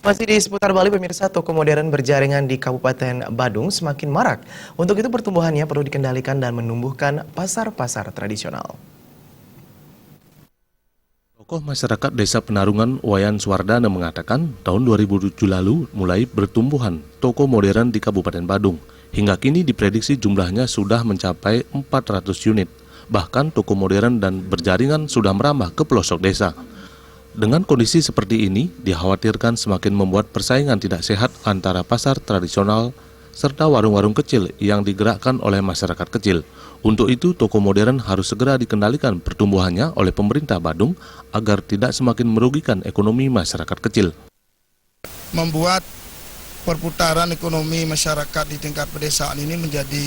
Masih di seputar Bali, pemirsa, toko modern berjaringan di Kabupaten Badung semakin marak. Untuk itu pertumbuhannya perlu dikendalikan dan menumbuhkan pasar-pasar tradisional. Tokoh masyarakat Desa Penarungan Wayan Suwardana mengatakan tahun 2007 lalu mulai bertumbuhan toko modern di Kabupaten Badung. Hingga kini diprediksi jumlahnya sudah mencapai 400 unit. Bahkan toko modern dan berjaringan sudah merambah ke pelosok desa. Dengan kondisi seperti ini, dikhawatirkan semakin membuat persaingan tidak sehat antara pasar tradisional serta warung-warung kecil yang digerakkan oleh masyarakat kecil. Untuk itu, toko modern harus segera dikendalikan pertumbuhannya oleh pemerintah Badung agar tidak semakin merugikan ekonomi masyarakat kecil. Membuat perputaran ekonomi masyarakat di tingkat pedesaan ini menjadi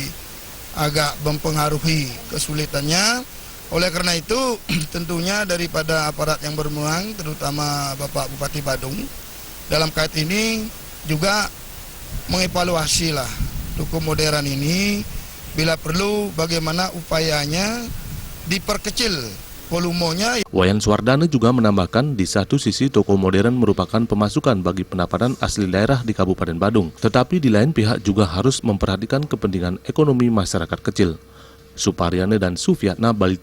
agak mempengaruhi kesulitannya. Oleh karena itu, tentunya daripada aparat yang berwenang, terutama Bapak Bupati Badung, dalam kait ini juga mengevaluasi lah toko modern ini, bila perlu bagaimana upayanya diperkecil volumenya. Wayan Suwardana juga menambahkan di satu sisi toko modern merupakan pemasukan bagi pendapatan asli daerah di Kabupaten Badung, tetapi di lain pihak juga harus memperhatikan kepentingan ekonomi masyarakat kecil. Suparyana dan Sufiatna, Bali.